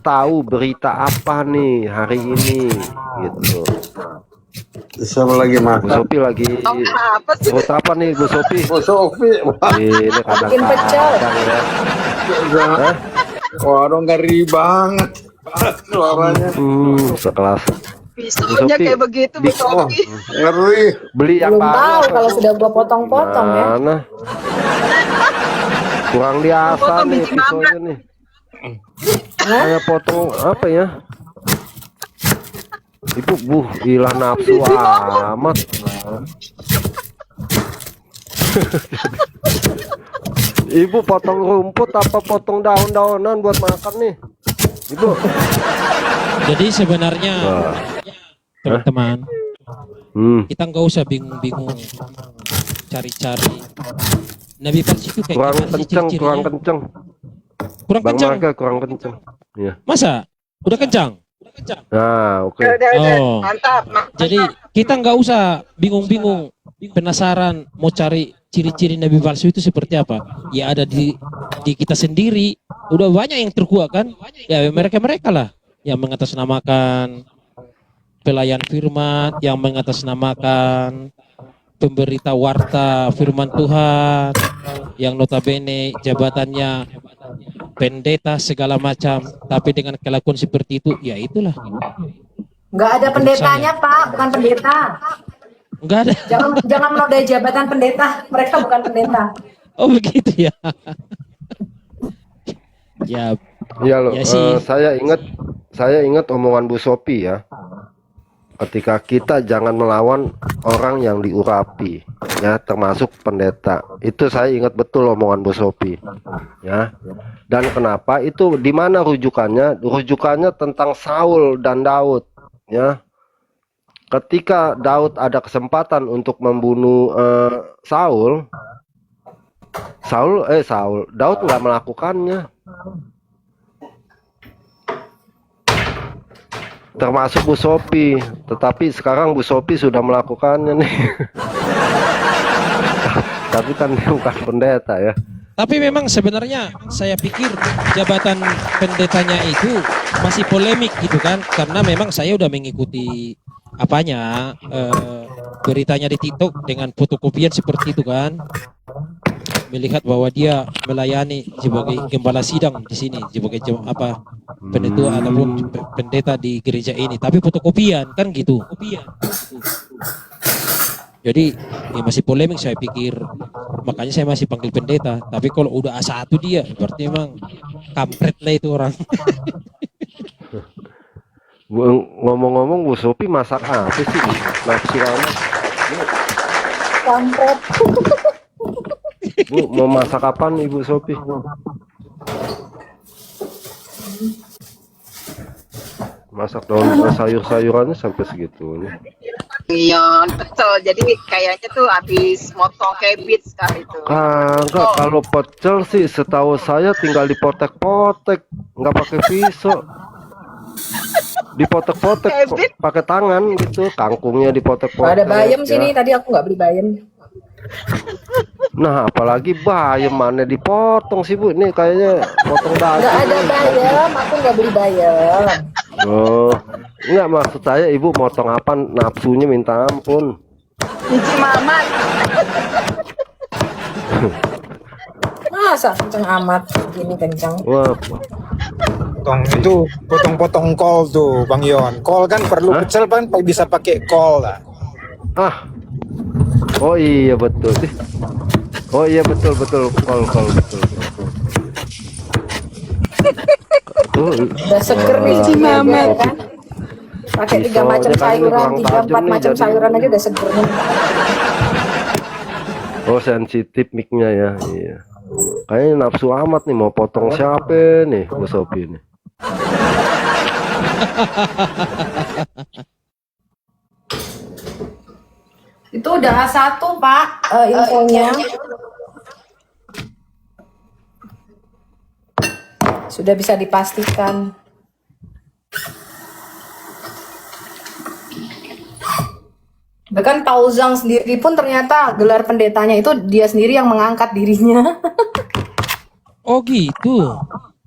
tahu berita apa nih hari ini gitu. Siapa lagi Bu makan? Sopi lagi Apa sih? perut apa nih Bu Sopi? Oh, Sofi. Ini Bikin pecel. kadang-kadang ya. Warung ngeri banget suaranya. Sekelas Visualnya kayak begitu, Bu Oh, Sofi. ngeri. beli yang Belum tahu baru. kalau sudah gua potong-potong ya. Mana? Kurang biasa Potong nih biji pisaunya nih. Kayak potong apa ya? Ibu, ilah nafsu amat. Ibu potong rumput apa potong daun-daunan buat makan nih? Ibu. Jadi sebenarnya teman-teman, kita nggak usah bingung-bingung cari-cari. Nabi palsu itu kayak Kurang gimana sih kenceng, ciri-cirinya? kurang kenceng. Kurang Bang kencang. Marga kurang kenceng. Iya. Masa? Udah kencang? Nah, oke. Udah, Oh. mantap. Jadi kita nggak usah bingung-bingung, penasaran mau cari ciri-ciri Nabi palsu itu seperti apa? Ya ada di kita sendiri. Udah banyak yang terkuat kan? Ya mereka lah yang mengatasnamakan pelayan firman, yang mengatasnamakan pemberita warta firman Tuhan, yang notabene jabatannya pendeta segala macam, tapi dengan kelakuan seperti itu, ya itulah. Nggak ada pendetanya, Pak, bukan pendeta. Enggak ada. Jangan menodai jabatan pendeta. Mereka bukan pendeta. Oh begitu ya. Ya, Iya loh. Ya sih. Saya ingat omongan Bu Sopi ya. Ketika kita jangan melawan orang yang diurapi, ya, termasuk pendeta. Itu saya ingat betul omongan Bu Sopi, ya. Dan kenapa itu? Di mana rujukannya? Rujukannya tentang Saul dan Daud, ya. Ketika Daud ada kesempatan untuk membunuh Daud nggak melakukannya. Termasuk Bu Sopi, tetapi sekarang Bu Sopi sudah melakukannya nih. Tapi kan dia bukan pendeta ya. tapi memang sebenarnya saya pikir jabatan pendetanya itu masih polemik gitu kan, karena memang saya udah mengikuti beritanya di TikTok dengan fotokopian seperti itu kan, melihat bahwa dia melayani sebagai gembala sidang di sini, sebagai penentu ataupun pendeta di gereja ini, tapi fotokopian kan gitu. Jadi masih polemik saya pikir, makanya saya masih panggil pendeta. Tapi kalau udah A1 dia, berarti memang kampret lah itu orang. Ngomong-ngomong Bu Sopi masak apa sih? Nafsu amat. Kampret. Bu mau masak apa nih Bu Sopi? Masak daun sayur-sayurannya sampai segitunya. Iya, betul. Jadi kayaknya tuh habis motong cabbage kali itu. Kagak, kalau pecel sih setahu saya tinggal dipotek-potek, nggak pakai pisau. Dipotek-potek pakai tangan gitu, kangkungnya dipotek-potek. Ada bayam ya. sini, tadi aku nggak beli bayam. Nah, apalagi bayam mana dipotong sih Bu? Ini kayaknya potong daging. Nggak ada bayam, aku nggak beli bayam. Oh, enggak, maksud saya Ibu motong apa, nafsunya minta ampun. Biji mamat. Masa kenceng amat, gini kenceng. Wah, Itu potong-potong kol tuh Bang Yon. Kol kan perlu pecel kan bisa pakai kol lah. oh iya betul sih. Oh iya betul betul betul. Udah seger nih mamat kan. Pakai 3 macam sayuran, 3-4 macam sayuran aja udah seger nih. Oh sensitif mic-nya ya. Iya. Kayaknya nafsu amat nih mau potong siapa nih Bu Sopi nih. Itu udah A1 Pak, infonya. Sudah bisa dipastikan. Bahkan Pauzang sendiri pun ternyata gelar pendetanya itu dia sendiri yang mengangkat dirinya. Oh gitu.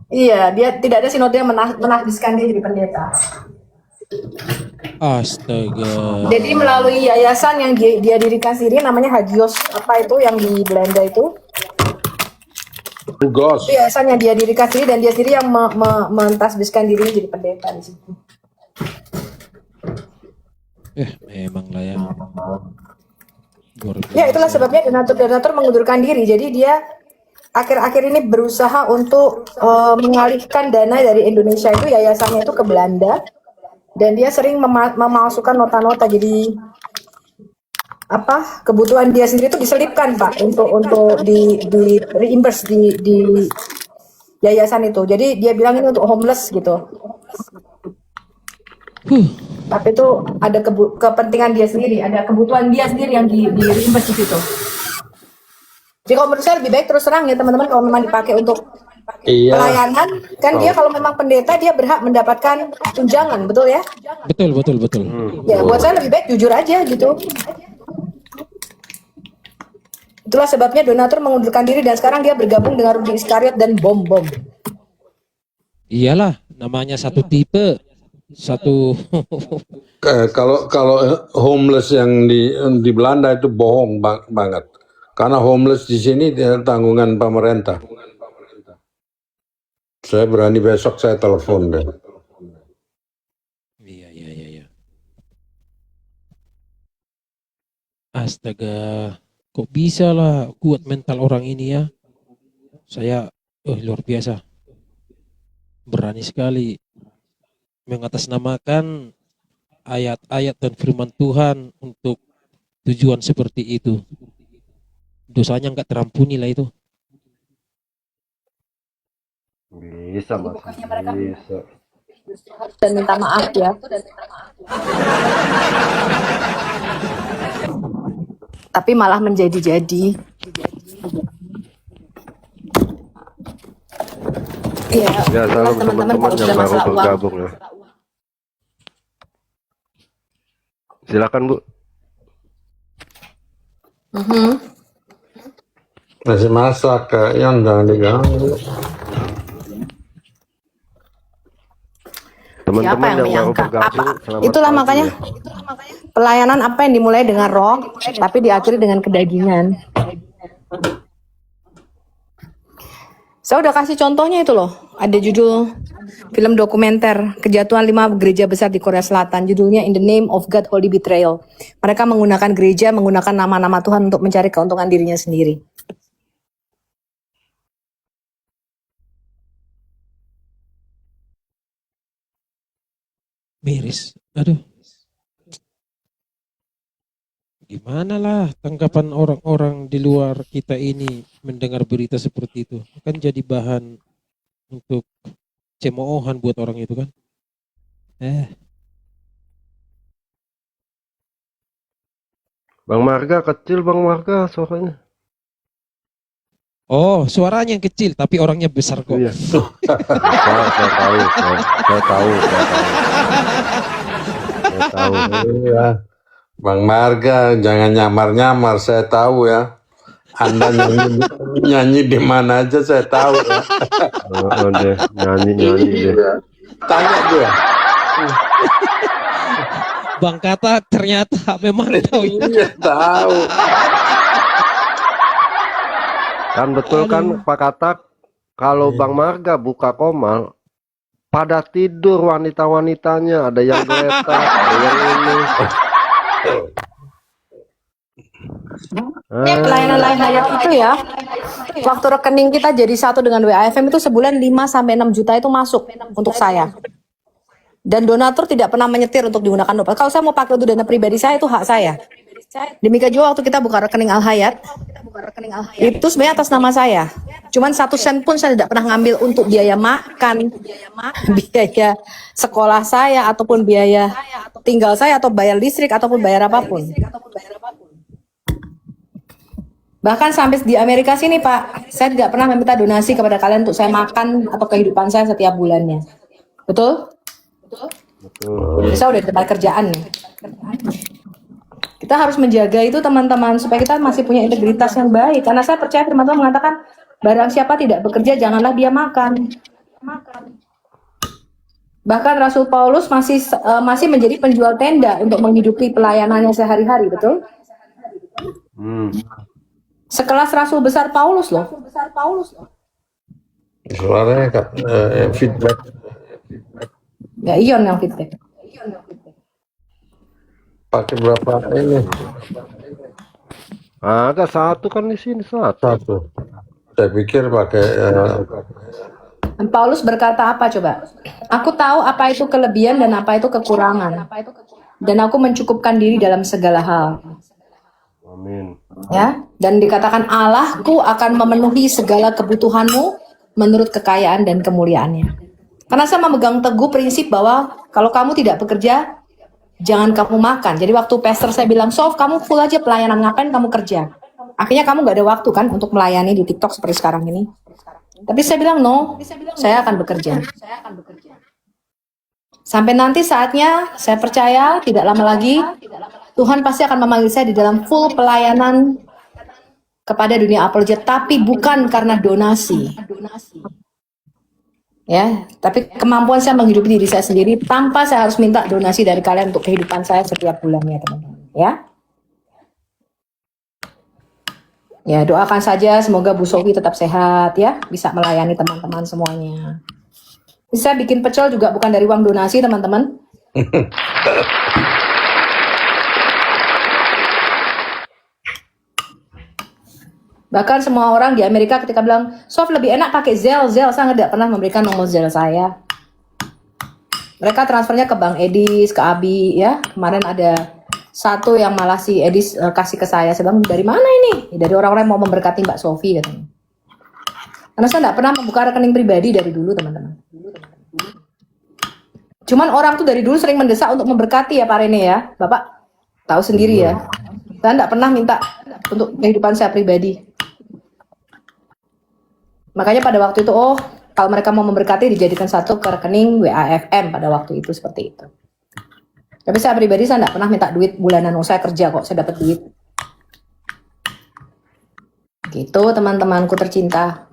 Iya, dia tidak ada sinode yang menahbiskan dia jadi pendeta. Astaga. Jadi melalui yayasan yang dia dirikan sendiri namanya Hagios apa itu yang di Belanda itu. Tugas. Itu yayasan yang dia dirikan sendiri dan dia sendiri yang mentasbiskan dirinya jadi pendeta di situ. Memang lah ya. Luar Ya itulah biasa. sebabnya donatur mengundurkan diri. Jadi dia akhir-akhir ini berusaha untuk mengalihkan dana dari Indonesia itu yayasannya itu ke Belanda dan dia sering memasukkan nota-nota jadi apa kebutuhan dia sendiri itu diselipkan Pak untuk di reimburse di yayasan itu. Jadi dia bilang ini untuk homeless gitu. Tapi itu ada kepentingan dia sendiri, ada kebutuhan dia sendiri yang di reimburse di situ. Jadi kalau menurut saya lebih baik terus terang ya teman-teman kalau memang dipakai untuk pelayanan kan dia kalau memang pendeta dia berhak mendapatkan tunjangan betul ya? Betul. Ya buat saya lebih baik jujur aja gitu. Itulah sebabnya donatur mengundurkan diri dan sekarang dia bergabung dengan Rudi Iskariot dan bom. Iyalah, namanya satu tipe, satu. Kalau homeless yang di Belanda itu bohong banget. Karena homeless di sini tanggungan pemerintah. Saya berani besok saya telepon deh. Iya. Astaga, kok bisa lah kuat mental orang ini ya? Saya, luar biasa. Berani sekali mengatasnamakan ayat-ayat dan firman Tuhan untuk tujuan seperti itu. Dosanya nggak terampuni lah itu. Bisa Mas, bisa. Dan minta maaf ya. Tapi malah menjadi-jadi. Iya, Ya, salam teman-teman teman-teman kalau yang sudah baru masalah uang. bergabung ya. Silakan Bu. Masih masak yang jangan diganggu. Teman-teman Siapa yang yang baru menyangka? bergabung, selamat Itulah pagi makanya ya. pelayanan apa yang dimulai dengan roh, tapi diakhiri dengan kedagingan. Saya udah kasih contohnya itu loh. Ada judul film dokumenter kejatuhan 5 gereja besar di Korea Selatan. Judulnya In the Name of God Holy Betrayal. Mereka menggunakan gereja, menggunakan nama-nama Tuhan untuk mencari keuntungan dirinya sendiri. Miris. Aduh. Gimana lah tanggapan orang-orang di luar kita ini mendengar berita seperti itu? Kan jadi bahan untuk cemoohan buat orang itu kan. Bang Marga kecil Bang Marga suaranya. Oh, suaranya yang kecil tapi orangnya besar kok. Iya. Saya tahu. Saya tahu. Iya. Bang Marga, jangan nyamar-nyamar, saya tahu ya. Anda nyanyi di mana aja saya tahu ya. Oh, deh, nyanyi deh. Tanya dia. Bang Kata ternyata memang tahu. Iya, tahu. Kan betul kan Pak Katak, kalau Bang Marga buka komal, pada tidur wanita-wanitanya, ada yang geletak, ada yang ini. Pelayanan lain hayat itu ya, waktu rekening kita jadi satu dengan WAFM itu sebulan 5-6 juta itu masuk untuk saya. Dan donatur tidak pernah menyetir untuk digunakan dompet. Kalau saya mau pakai untuk dana pribadi saya itu hak saya. Demikian juga waktu kita buka rekening Al Hayat, itu sebenarnya atas nama saya. Cuman 1 sen pun saya tidak pernah ngambil untuk biaya makan, biaya sekolah saya, ataupun biaya tinggal saya, atau bayar listrik, ataupun bayar apapun. Bahkan sampai di Amerika sini Pak, saya tidak pernah meminta donasi kepada kalian untuk saya makan atau kehidupan saya setiap bulannya. Betul? Saya udah di tempat kerjaan nih. Kita harus menjaga itu teman-teman supaya kita masih punya integritas yang baik. Karena saya percaya firman Tuhan mengatakan barang siapa tidak bekerja janganlah dia makan. Bahkan Rasul Paulus masih menjadi penjual tenda untuk menghidupi pelayanannya sehari-hari, betul? Hmm. Sekelas Rasul besar Paulus loh. Suaranya feedback. Ya Ion yang feedback. Pakai berapa ini? Ada satu kan di sini satu. Satu. Saya pikir pakai Dan Paulus berkata apa coba? Aku tahu apa itu kelebihan dan apa itu kekurangan. Dan aku mencukupkan diri dalam segala hal. Amin. Ya, dan dikatakan Allahku akan memenuhi segala kebutuhanmu menurut kekayaan dan kemuliaannya. Karena saya memegang teguh prinsip bahwa kalau kamu tidak bekerja, jangan kamu makan. Jadi waktu pastor saya bilang, Sof, kamu full aja pelayanan, ngapain kamu kerja? Akhirnya kamu gak ada waktu kan untuk melayani di TikTok seperti sekarang ini. Tapi saya bilang, no, saya akan bekerja. Sampai nanti saatnya, saya percaya tidak lama lagi, Tuhan pasti akan memanggil saya di dalam full pelayanan kepada dunia apologet, tapi bukan karena donasi. Ya, tapi kemampuan saya menghidupi diri saya sendiri tanpa saya harus minta donasi dari kalian untuk kehidupan saya setiap bulannya, teman-teman. Ya, ya doakan saja semoga Bu Sofi tetap sehat ya, bisa melayani teman-teman semuanya. Bisa bikin pecel juga bukan dari uang donasi, teman-teman. Bahkan semua orang di Amerika ketika bilang, Sof lebih enak pakai Zelle, saya tidak pernah memberikan nomor Zelle saya. Mereka transfernya ke Bang Edis, ke Abi, ya. Kemarin ada satu yang malah si Edis kasih ke saya. Saya bilang, dari mana ini? Ya, dari orang-orang yang mau memberkati Mbak Sofi, katanya. Karena saya tidak pernah membuka rekening pribadi dari dulu, teman-teman. Cuman orang tuh dari dulu sering mendesak untuk memberkati ya Pak Rene ya. Bapak tahu sendiri ya. Saya tidak pernah minta untuk kehidupan saya pribadi. Makanya pada waktu itu, kalau mereka mau memberkati dijadikan satu ke rekening WAFM pada waktu itu seperti itu. Tapi saya pribadi saya tidak pernah minta duit bulanan, saya kerja kok, saya dapat duit. Gitu teman-temanku tercinta.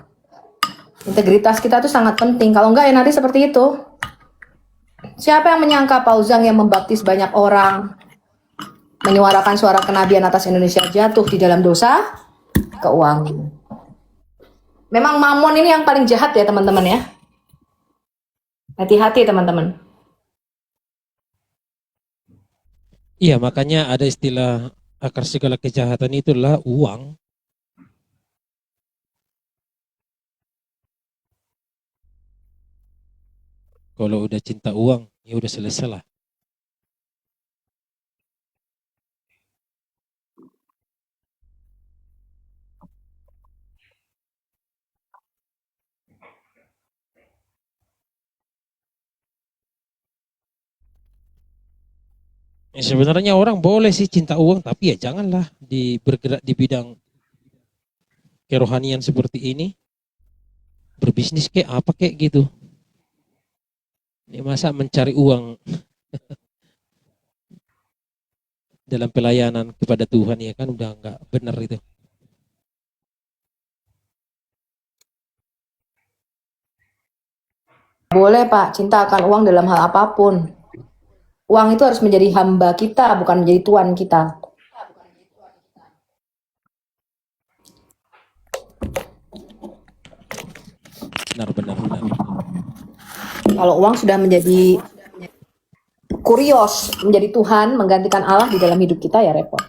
Integritas kita tuh sangat penting, kalau enggak ya nanti seperti itu. Siapa yang menyangka Pauzang yang membaptis banyak orang, menyuarakan suara kenabian atas Indonesia jatuh di dalam dosa keuangan. Memang mamon ini yang paling jahat ya teman-teman ya. Hati-hati teman-teman. Iya, makanya ada istilah akar segala kejahatan itulah uang. Kalau udah cinta uang, ya udah selesai lah. Ya, sebenarnya orang boleh sih cinta uang, tapi ya janganlah bergerak di bidang kerohanian seperti ini. Berbisnis kayak apa kayak gitu. Ya, masa mencari uang dalam pelayanan kepada Tuhan ya kan udah nggak benar itu. Boleh Pak, cinta akan uang dalam hal apapun. Uang itu harus menjadi hamba kita, bukan menjadi tuan kita. Benar. Kalau uang sudah menjadi kurios, menjadi Tuhan, menggantikan Allah di dalam hidup kita ya repot.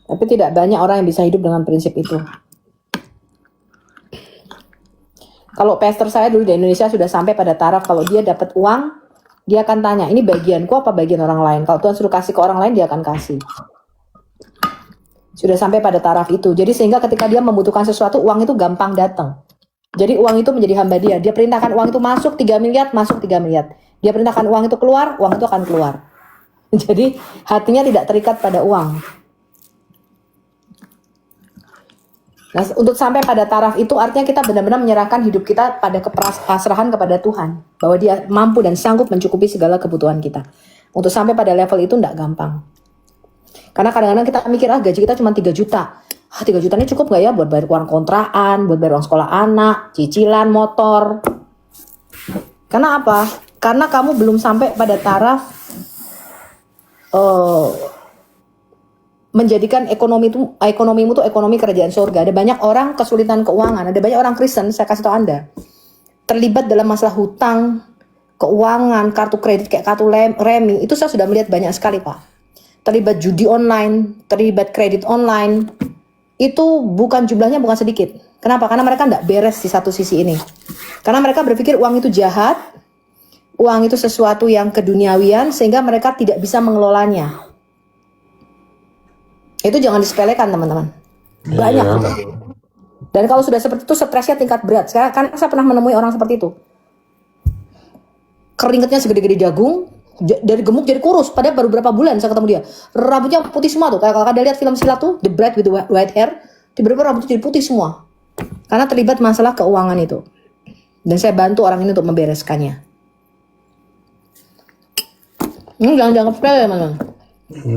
Tapi tidak banyak orang yang bisa hidup dengan prinsip itu. Kalau pastor saya dulu di Indonesia sudah sampai pada taraf kalau dia dapat uang, dia akan tanya, ini bagianku apa bagian orang lain? Kalau Tuhan suruh kasih ke orang lain, dia akan kasih. Sudah sampai pada taraf itu. Jadi sehingga ketika dia membutuhkan sesuatu, uang itu gampang datang. Jadi uang itu menjadi hamba dia. Dia perintahkan uang itu masuk 3 miliar, masuk 3 miliar. Dia perintahkan uang itu keluar, uang itu akan keluar. Jadi hatinya tidak terikat pada uang. Nah, untuk sampai pada taraf itu artinya kita benar-benar menyerahkan hidup kita pada pasrahan kepada Tuhan, bahwa Dia mampu dan sanggup mencukupi segala kebutuhan kita. Untuk sampai pada level itu enggak gampang. Karena kadang-kadang kita mikir, gaji kita cuma 3 juta. 3 juta ini cukup nggak ya buat bayar uang kontrakan, buat bayar uang sekolah anak, cicilan motor. Karena apa? Karena kamu belum sampai pada taraf menjadikan ekonomimu tuh ekonomi kerajaan surga. Ada banyak orang kesulitan keuangan, ada banyak orang Kristen, saya kasih tahu Anda, terlibat dalam masalah hutang, keuangan, kartu kredit kayak kartu remi, itu saya sudah melihat banyak sekali Pak. Terlibat judi online, terlibat kredit online, itu jumlahnya bukan sedikit. Kenapa? Karena mereka tidak beres di satu sisi ini. Karena mereka berpikir uang itu jahat, uang itu sesuatu yang keduniawian, sehingga mereka tidak bisa mengelolanya. Itu jangan disepelekan teman-teman. Banyak. Dan kalau sudah seperti itu stresnya tingkat berat. Karena saya pernah menemui orang seperti itu. Keringetnya segede-gede jagung, dari gemuk jadi kurus. Padahal baru berapa bulan saya ketemu dia. Rambutnya putih semua tuh. Kayak kalau kalian lihat film silat tuh, The Bride with the White Hair, tiba-tiba rambutnya jadi putih semua. Karena terlibat masalah keuangan itu. Dan saya bantu orang ini untuk membereskannya. Jangan dianggap sepele ya teman-teman.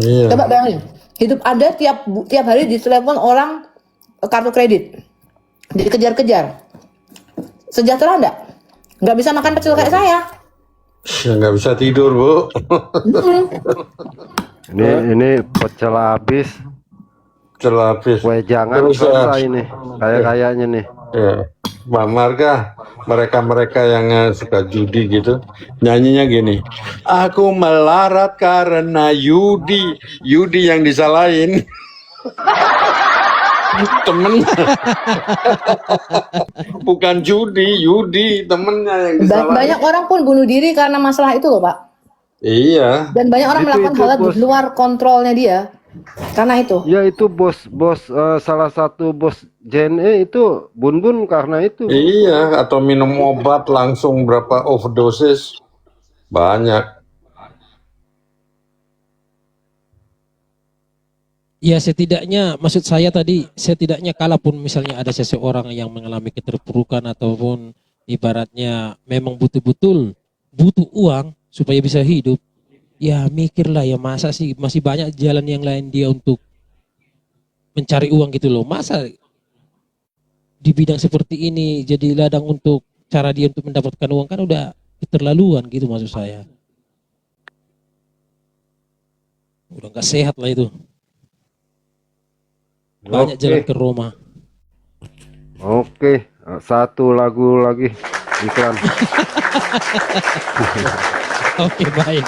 Iya. Coba bayangin. Hidup Anda tiap hari ditelepon orang kartu kredit. Dikejar-kejar. Sejahtera enggak? Nggak bisa makan pecel kayak saya. Ya, nggak bisa tidur, Bu. Ini pecel habis, Celapis. kue jangan Terus, selesai ini. Kayaknya nih. Ya, Bang Marga, mereka-mereka yang suka judi gitu, nyanyinya gini, aku melarat karena Yudi yang disalahin. Temen, bukan Yudi, temennya yang disalahin. Banyak orang pun bunuh diri karena masalah itu loh Pak. Iya, Dan banyak orang melakukan Itu, hal di bos. luar kontrolnya dia. Karena itu. Ya itu bos salah satu bos JNE itu Bun karena itu. iya, atau minum obat langsung berapa overdosis, banyak. Ya setidaknya maksud saya tadi setidaknya kalaupun misalnya ada seseorang yang mengalami keterpurukan ataupun ibaratnya memang betul-betul butuh uang supaya bisa hidup, ya mikirlah ya masa sih masih banyak jalan yang lain dia untuk mencari uang gitu loh. Masa di bidang seperti ini jadi ladang untuk cara dia untuk mendapatkan uang, kan udah keterlaluan gitu maksud saya. Udah nggak sehat lah itu. Banyak Oke. jalan ke Roma. Oke, satu lagu lagi iklan. Oke, baik.